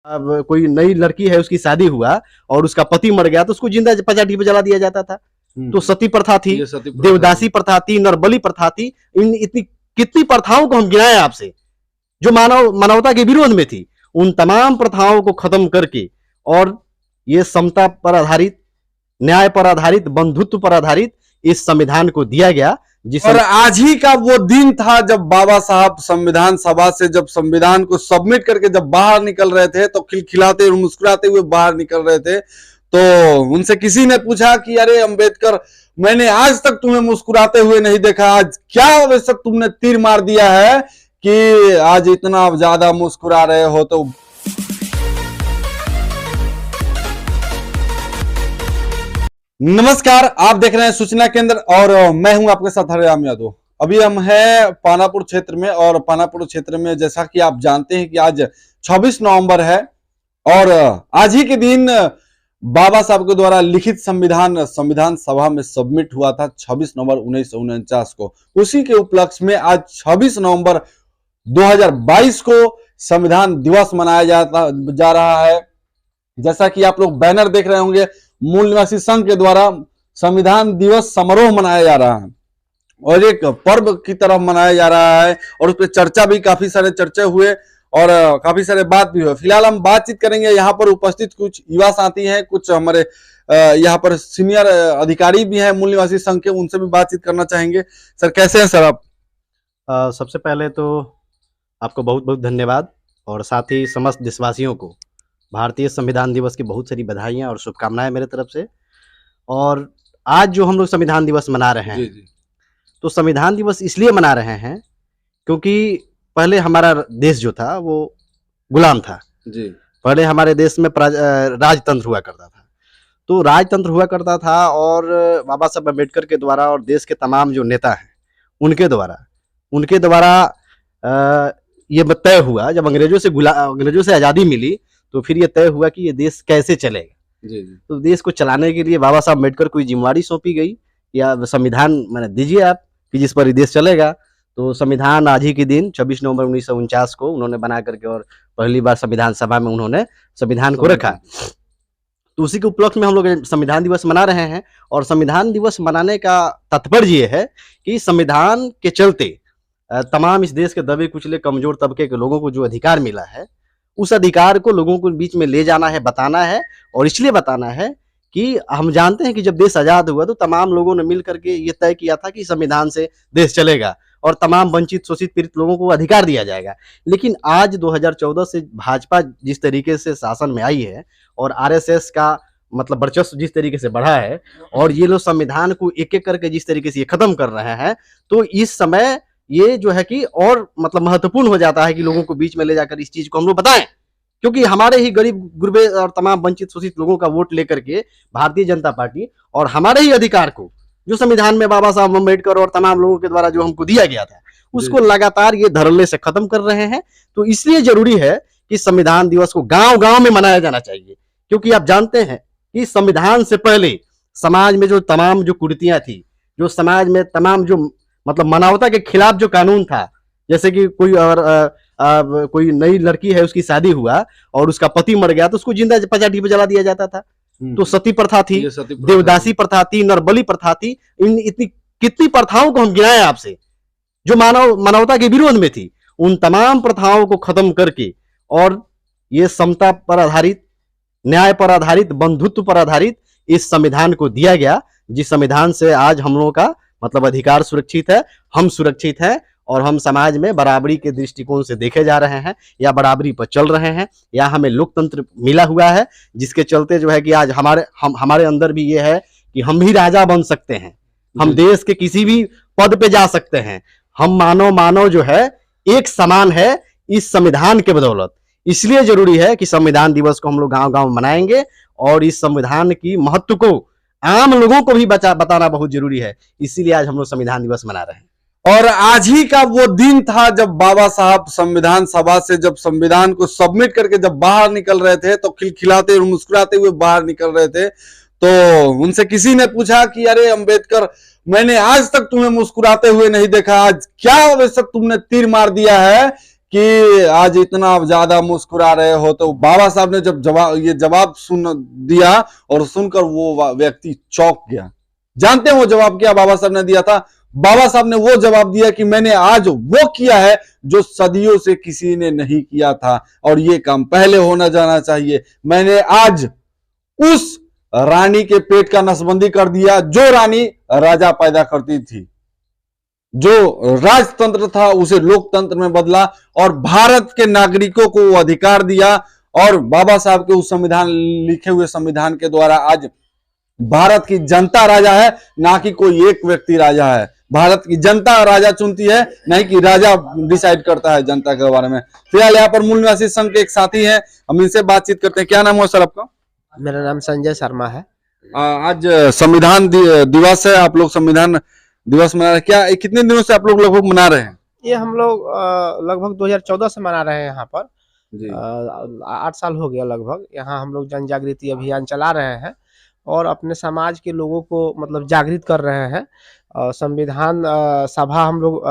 अब कोई नई लड़की है, उसकी शादी हुआ और उसका पति मर गया तो उसको जिंदा पचाटी पे जला दिया जाता था। तो सती प्रथा थी, देवदासी प्रथा थी, नरबली प्रथा थी। इन इतनी कितनी प्रथाओं को हम गिनाएं आपसे जो मानवता के विरोध में थी। उन तमाम प्रथाओं को खत्म करके और ये समता पर आधारित, न्याय पर आधारित, बंधुत्व पर आधारित इस संविधान को दिया गया। और आज ही का वो दिन था जब बाबा साहब संविधान सभा से जब संविधान को सबमिट करके जब बाहर निकल रहे थे तो खिलखिलाते और मुस्कुराते हुए बाहर निकल रहे थे। तो उनसे किसी ने पूछा कि अरे अंबेडकर, मैंने आज तक तुम्हें मुस्कुराते हुए नहीं देखा, आज क्या वैसे तुमने तीर मार दिया है कि आज इतना ज्यादा मुस्कुरा रहे हो। तो नमस्कार, आप देख रहे हैं सूचना केंद्र और मैं हूं आपके साथ हरिराम यादव। अभी हम हैं पानापुर क्षेत्र में और पानापुर क्षेत्र में जैसा कि आप जानते हैं कि आज 26 नवंबर है और आज ही के दिन बाबा साहब के द्वारा लिखित संविधान सभा में सबमिट हुआ था 26 नवंबर 1949 को। उसी के उपलक्ष्य में आज 26 नवंबर 2022 को संविधान दिवस मनाया जा रहा है। जैसा कि आप लोग बैनर देख रहे होंगे, मूल निवासी संघ के द्वारा संविधान दिवस समारोह मनाया जा रहा है और एक पर्व की तरह मनाया जा रहा है और उस पर चर्चा भी, काफी सारे चर्चा हुए और काफी सारे बात भी हुए। फिलहाल हम बातचीत करेंगे। यहाँ पर उपस्थित कुछ युवा साथी हैं, कुछ हमारे यहाँ पर सीनियर अधिकारी भी हैं मूल निवासी संघ के, उनसे भी बातचीत करना चाहेंगे। सर कैसे हैं सर आप? सबसे पहले तो आपको बहुत बहुत धन्यवाद और साथ ही समस्त देशवासियों को भारतीय संविधान दिवस की बहुत सारी बधाइयाँ और शुभकामनाएं मेरे तरफ से। और आज जो हम लोग संविधान दिवस मना रहे हैं, जी। तो संविधान दिवस इसलिए मना रहे हैं क्योंकि पहले हमारा देश जो था वो गुलाम था जी। पहले हमारे देश में राजतंत्र हुआ करता था। तो राजतंत्र हुआ करता था और बाबा साहब अम्बेडकर के द्वारा और देश के तमाम जो नेता हैं उनके द्वारा ये तय हुआ, जब अंग्रेजों से आज़ादी मिली तो फिर ये तय हुआ कि ये देश कैसे चलेगा। जी। तो देश को चलाने के लिए बाबा साहब अम्बेडकर को जिम्मेवारी सौंपी गई, या संविधान मैंने दीजिए आप कि जिस पर ये देश चलेगा। तो संविधान आज ही के दिन 26 नवंबर 1949 को उन्होंने बना करके और पहली बार संविधान सभा में उन्होंने संविधान को रखा। तो उसी के उपलक्ष्य में हम लोग संविधान दिवस मना रहे हैं। और संविधान दिवस मनाने का तात्पर्य ये है कि संविधान के चलते तमाम इस देश के दबे कुचले कमजोर तबके के लोगों को जो अधिकार मिला है, उस अधिकार को लोगों को बीच में ले जाना है, बताना है। और इसलिए बताना है कि हम जानते हैं कि जब देश आज़ाद हुआ तो तमाम लोगों ने मिल करके ये तय किया था कि संविधान से देश चलेगा और तमाम वंचित, शोषित, पीड़ित लोगों को अधिकार दिया जाएगा। लेकिन आज 2014 से भाजपा जिस तरीके से शासन में आई है और आरएसएस का मतलब वर्चस्व जिस तरीके से बढ़ा है और ये लोग संविधान को एक एक करके जिस तरीके से ये खत्म कर रहे हैं, तो इस समय ये जो है कि और मतलब महत्वपूर्ण हो जाता है कि लोगों को बीच में ले जाकर इस चीज को हम लोग बताएं। क्योंकि हमारे ही गरीब गुरबे और तमाम वंचित शोषित लोगों का वोट लेकर के भारतीय जनता पार्टी और हमारे ही अधिकार को जो संविधान में बाबा साहब अम्बेडकर और तमाम लोगों के द्वारा जो हमको दिया गया था, उसको लगातार ये धड़ल्ले से खत्म कर रहे हैं। तो इसलिए जरूरी है कि संविधान दिवस को गांव गांव में मनाया जाना चाहिए। क्योंकि आप जानते हैं कि संविधान से पहले समाज में जो तमाम जो कुरीतियां थी, जो समाज में तमाम जो मतलब मानवता के खिलाफ जो कानून था, जैसे कि कोई नई लड़की है, उसकी शादी हुआ और उसका पति मर गया तो उसको जिंदा पचाटी पे जला दिया जाता था। तो सती प्रथा थी, देवदासी प्रथा थी, नरबली प्रथा थी। इन इतनी कितनी प्रथाओं को हम गिनाएं आपसे जो मानवता के विरोध में थी। उन तमाम प्रथाओं को खत्म करके और ये समता पर आधारित, न्याय पर आधारित, बंधुत्व पर आधारित इस संविधान को दिया गया, जिस संविधान से आज हम लोगों का मतलब अधिकार सुरक्षित है, हम सुरक्षित हैं और हम समाज में बराबरी के दृष्टिकोण से देखे जा रहे हैं या बराबरी पर चल रहे हैं, या हमें लोकतंत्र मिला हुआ है, जिसके चलते जो है कि आज हमारे अंदर भी ये है कि हम भी राजा बन सकते हैं, हम देश के किसी भी पद पे जा सकते हैं। हम मानव जो है एक समान है इस संविधान के बदौलत। इसलिए जरूरी है कि संविधान दिवस को हम लोग गाँव गाँव मनाएंगे और इस संविधान की महत्व को आम लोगों को भी बताना बहुत जरूरी है। इसीलिए आज हम लोग संविधान दिवस मना रहे हैं। और आज ही का वो दिन था जब बाबा साहब संविधान सभा से जब संविधान को सबमिट करके जब बाहर निकल रहे थे तो खिलखिलाते और मुस्कुराते हुए बाहर निकल रहे थे। तो उनसे किसी ने पूछा कि अरे अंबेडकर, मैंने आज तक तुम्हें मुस्कुराते हुए नहीं देखा, आज क्या वैसे तुमने तीर मार दिया है कि आज इतना ज्यादा मुस्कुरा रहे हो, तो बाबा साहब ने जब जवाब सुन दिया और सुनकर वो व्यक्ति चौंक गया। जानते हैं वो जवाब क्या बाबा साहब ने दिया था? बाबा साहब ने वो जवाब दिया कि मैंने आज वो किया है जो सदियों से किसी ने नहीं किया था, और ये काम पहले होना जाना चाहिए। मैंने आज उस रानी के पेट का नसबंदी कर दिया जो रानी राजा पैदा करती थी, जो राजतंत्र था उसे लोकतंत्र में बदला और भारत के नागरिकों को वो अधिकार दिया। और बाबा साहब के उस संविधान, लिखे हुए संविधान के द्वारा आज भारत की जनता राजा है, ना कि कोई एक व्यक्ति राजा है। भारत की जनता राजा चुनती है, नहीं कि राजा डिसाइड करता है जनता के बारे में। फिलहाल यहाँ पर मूल निवासी संघ के एक साथी हैं, हम इनसे बातचीत करते हैं। क्या नाम हुआ सर आपका? मेरा नाम संजय शर्मा है। आज संविधान दिवस है, आप लोग संविधान दिवस मना रहे हैं। क्या कितने दिनों से आप लोग लगभग मना रहे हैं? ये हम लोग लगभग 2014 से मना रहे हैं यहाँ पर। जी। 8 साल हो गया लगभग। यहाँ हम लोग जन जागृति अभियान चला रहे हैं और अपने समाज के लोगों को मतलब जागृत कर रहे हैं। संविधान सभा हम लोग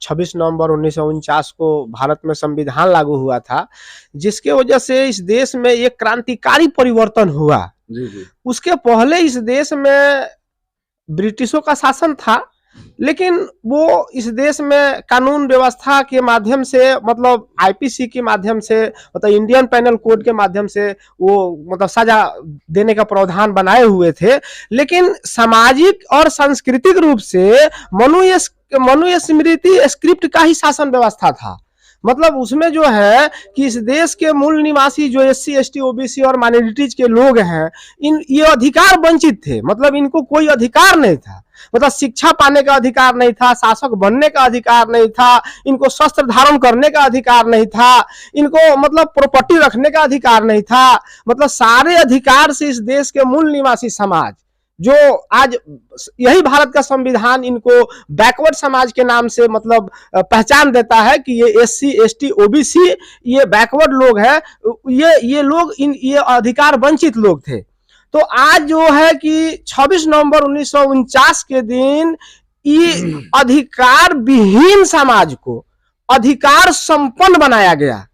26 नवंबर 1949 को भारत में संविधान लागू हुआ था, जिसके वजह से इस देश में एक क्रांतिकारी परिवर्तन हुआ। जी जी। उसके पहले इस देश में ब्रिटिशों का शासन था, लेकिन वो इस देश में कानून व्यवस्था के माध्यम से, मतलब आईपीसी के माध्यम से, मतलब इंडियन पेनल कोड के माध्यम से वो मतलब सजा देने का प्रावधान बनाए हुए थे। लेकिन सामाजिक और सांस्कृतिक रूप से मनुस्मृति स्क्रिप्ट का ही शासन व्यवस्था था। मतलब उसमें जो है कि इस देश के मूल निवासी जो एससी एसटी ओबीसी और माइनॉरिटीज के लोग हैं, ये अधिकार वंचित थे। मतलब इनको कोई अधिकार नहीं था, मतलब शिक्षा पाने का अधिकार नहीं था, शासक बनने का अधिकार नहीं था, इनको शस्त्र धारण करने का अधिकार नहीं था, इनको मतलब प्रॉपर्टी रखने का अधिकार नहीं था। मतलब सारे अधिकार से इस देश के मूल निवासी समाज, जो आज यही भारत का संविधान इनको बैकवर्ड समाज के नाम से मतलब पहचान देता है कि ये एससी एसटी ओबीसी ये बैकवर्ड लोग हैं, ये लोग ये अधिकार वंचित लोग थे। तो आज जो है कि 26 नवंबर 1949 के दिन ये अधिकार विहीन समाज को अधिकार संपन्न बनाया गया।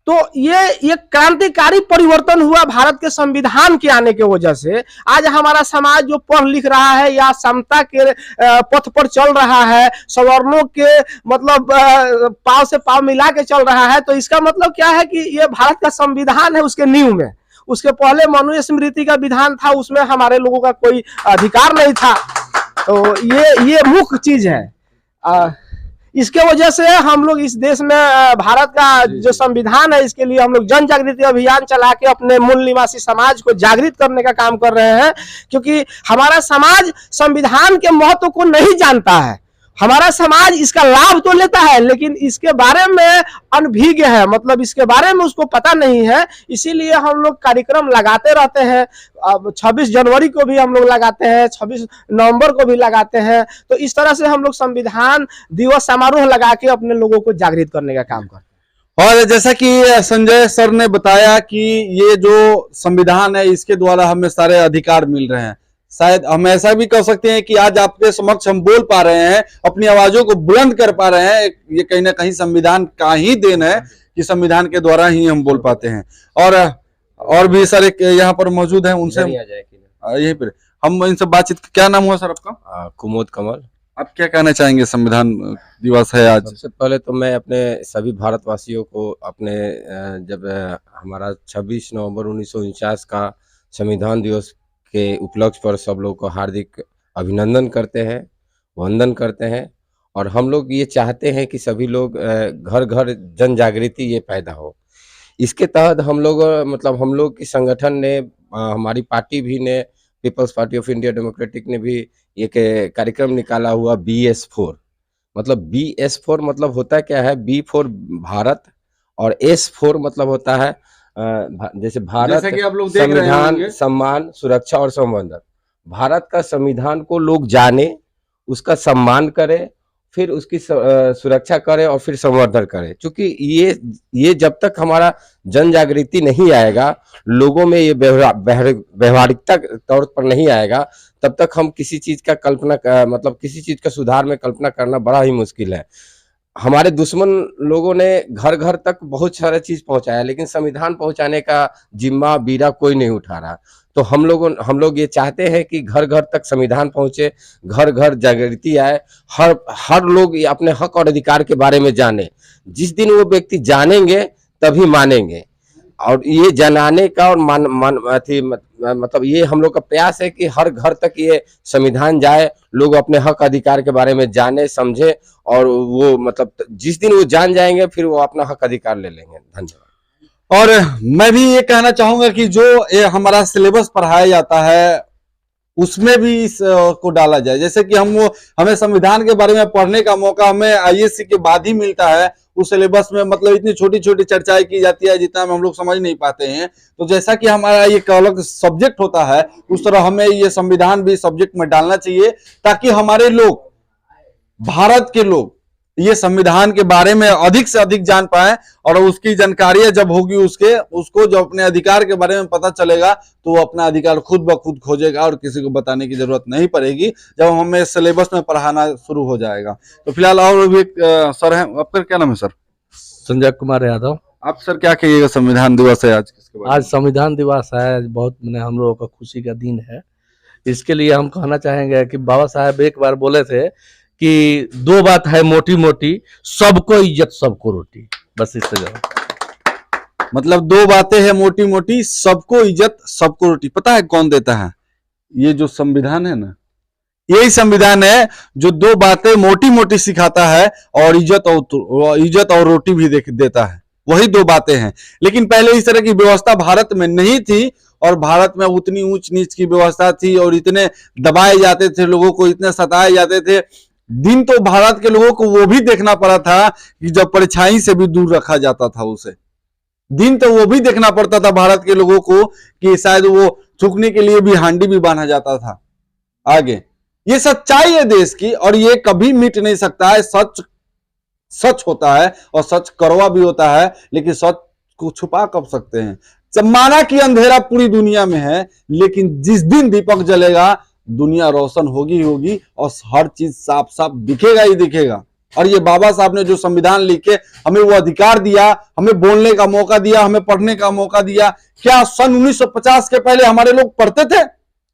तो ये क्रांतिकारी परिवर्तन हुआ भारत के संविधान के आने के वजह से। आज हमारा समाज जो पढ़ लिख रहा है या समता के पथ पर चल रहा है, सवर्णों के मतलब पाव से पाव मिला के चल रहा है, तो इसका मतलब क्या है कि ये भारत का संविधान है उसके नींव में। उसके पहले मनुस्मृति का विधान था, उसमें हमारे लोगों का कोई अधिकार नहीं था। तो ये मुख्य चीज है। इसके वजह से हम लोग इस देश में भारत का जो संविधान है, इसके लिए हम लोग जन जागृति अभियान चला के अपने मूल निवासी समाज को जागृत करने का काम कर रहे हैं। क्योंकि हमारा समाज संविधान के महत्व को नहीं जानता है। हमारा समाज इसका लाभ तो लेता है, लेकिन इसके बारे में अनभिज्ञ है, मतलब इसके बारे में उसको पता नहीं है। इसीलिए हम लोग कार्यक्रम लगाते रहते हैं। 26 जनवरी को भी हम लोग लगाते हैं, 26 नवंबर को भी लगाते हैं। तो इस तरह से हम लोग संविधान दिवस समारोह लगा के अपने लोगों को जागृत करने का काम करते हैं। और जैसा कि संजय सर ने बताया कि ये जो संविधान है, इसके द्वारा हमें सारे अधिकार मिल रहे हैं। शायद हम ऐसा भी कह सकते हैं कि आज आपके समक्ष हम बोल पा रहे हैं, अपनी आवाजों को बुलंद कर पा रहे हैं, ये कहीं ना कहीं संविधान का ही देन है कि संविधान के द्वारा ही हम बोल पाते हैं। और भी सारे यहाँ पर मौजूद हैं, उनसे यहीं पर हम इनसे बातचीत। क्या नाम हुआ सर आपका? कुमोद कमल। आप क्या कहना चाहेंगे? संविधान दिवस है आज। सबसे पहले तो मैं अपने सभी भारतवासियों को अपने जब हमारा 26 नवंबर 1949 का संविधान दिवस के उपलक्ष्य पर सब लोग को हार्दिक अभिनंदन करते हैं, वंदन करते हैं। और हम लोग ये चाहते हैं कि सभी लोग घर घर जन जागृति ये पैदा हो। इसके तहत हम लोग की संगठन ने, हमारी पार्टी भी ने, People's Party of India Democratic ने भी एक कार्यक्रम निकाला हुआ BS4। मतलब BS4 मतलब होता क्या है? B फॉर भारत और S4 मतलब होता है जैसे भारत, जैसे कि आप लोग देख रहे संविधान, सम्मान, सुरक्षा और संवर्धन। भारत का संविधान को लोग जाने, उसका सम्मान करें, फिर उसकी सुरक्षा करें और फिर संवर्धन करें। क्योंकि ये जब तक हमारा जन जागृति नहीं आएगा, लोगों में ये व्यवहारिकता तौर पर नहीं आएगा, तब तक हम किसी चीज का कल्पना मतलब किसी चीज का सुधार में कल्पना करना बड़ा ही मुश्किल है। हमारे दुश्मन लोगों ने घर घर तक बहुत सारा चीज पहुंचाया, लेकिन संविधान पहुंचाने का जिम्मा बीरा कोई नहीं उठा रहा। तो हम लोग ये चाहते हैं कि घर घर तक संविधान पहुंचे, घर घर जागृति आए, हर लोग ये अपने हक और अधिकार के बारे में जाने। जिस दिन वो व्यक्ति जानेंगे तभी मानेंगे। और ये जनाने का और मतलब ये हम लोग का प्रयास है कि हर घर तक ये संविधान जाए, लोग अपने हक अधिकार के बारे में जाने समझे, और वो मतलब जिस दिन वो जान जाएंगे फिर वो अपना हक अधिकार ले लेंगे। धन्यवाद। और मैं भी ये कहना चाहूंगा कि जो ये हमारा सिलेबस पढ़ाया जाता है उसमें भी इस को डाला जाए। जैसे कि हमें संविधान के बारे में पढ़ने का मौका हमें आईएससी के बाद ही मिलता है। उस सिलेबस में मतलब इतनी छोटी छोटी चर्चाएं की जाती है जितना हम लोग समझ नहीं पाते हैं। तो जैसा कि हमारा ये अलग सब्जेक्ट होता है, उस तरह हमें ये संविधान भी सब्जेक्ट में डालना चाहिए, ताकि हमारे लोग, भारत के लोग, ये संविधान के बारे में अधिक से अधिक जान पाए। और उसकी जानकारी जब होगी उसको जब अपने अधिकार के बारे में पता चलेगा तो वो अपना अधिकार खुद ब खुद खोजेगा और किसी को बताने की जरूरत नहीं पड़ेगी जब हमें सिलेबस में पढ़ाना शुरू हो जाएगा। तो फिलहाल और भी सर हैं, आपका क्या नाम है सर? संजय कुमार यादव। आप सर क्या कहिएगा, संविधान दिवस है आज, किसके बारे में? आज संविधान दिवस है, बहुत हम लोगों का खुशी का दिन है। इसके लिए हम कहना चाहेंगे कि बाबा साहब एक बार बोले थे कि दो बात है मोटी मोटी, सबको इज्जत सबको रोटी। बस इस तरह मतलब दो बातें हैं मोटी मोटी, सबको इज्जत सबको रोटी। पता है कौन देता है? ये जो संविधान है ना, यही संविधान है जो दो बातें मोटी मोटी सिखाता है और इज्जत और रोटी भी देता है। वही दो बातें हैं। लेकिन पहले इस तरह की व्यवस्था भारत में नहीं थी, और भारत में उतनी ऊंच नीच की व्यवस्था थी, और इतने दबाए जाते थे लोगों को, इतने सताए जाते थे। दिन तो भारत के लोगों को वो भी देखना पड़ा था कि जब परछाई से भी दूर रखा जाता था उसे। दिन तो वो भी देखना पड़ता था भारत के लोगों को कि शायद वो थूकने के लिए भी हांडी भी बांधा जाता था आगे। ये सच्चाई है देश की, और ये कभी मिट नहीं सकता है। सच होता है और सच कड़वा भी होता है, लेकिन सच को छुपा कब सकते हैं? जब माना कि अंधेरा पूरी दुनिया में है, लेकिन जिस दिन दीपक जलेगा दुनिया रोशन होगी और हर चीज साफ साफ दिखेगा ही दिखेगा। और ये बाबा साहब ने जो संविधान लिख के हमें वो अधिकार दिया, हमें बोलने का मौका दिया, हमें पढ़ने का मौका दिया। क्या सन 1950 के पहले हमारे लोग पढ़ते थे?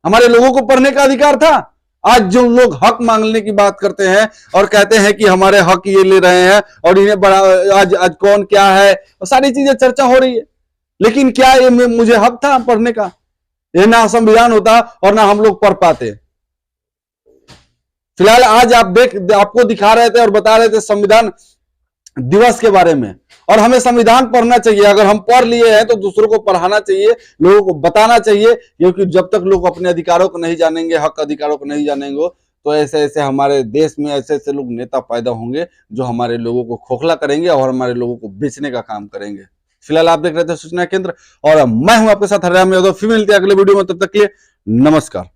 हमारे लोगों को पढ़ने का अधिकार था? आज जो लोग हक मांगने की बात करते हैं और कहते हैं कि हमारे हक ये ले रहे हैं और इन्हें बड़ा आज कौन क्या है, सारी चीजें चर्चा हो रही है। लेकिन क्या ये मुझे हक था पढ़ने का? ये ना संविधान होता और ना हम लोग पढ़ पाते। फिलहाल आज आपको दिखा रहे थे और बता रहे थे संविधान दिवस के बारे में, और हमें संविधान पढ़ना चाहिए। अगर हम पढ़ लिए हैं तो दूसरों को पढ़ाना चाहिए, लोगों को बताना चाहिए, क्योंकि जब तक लोग अपने अधिकारों को नहीं जानेंगे, हक अधिकारों को नहीं जानेंगे, तो ऐसे ऐसे हमारे देश में ऐसे ऐसे लोग नेता पैदा होंगे जो हमारे लोगों को खोखला करेंगे और हमारे लोगों को बेचने का काम करेंगे। फिलहाल आप देख रहे थे सूचना केंद्र, और मैं हूं आपके साथ हरिराम यादव। फिर मिलते हैं अगले वीडियो में, तब तक के लिए नमस्कार।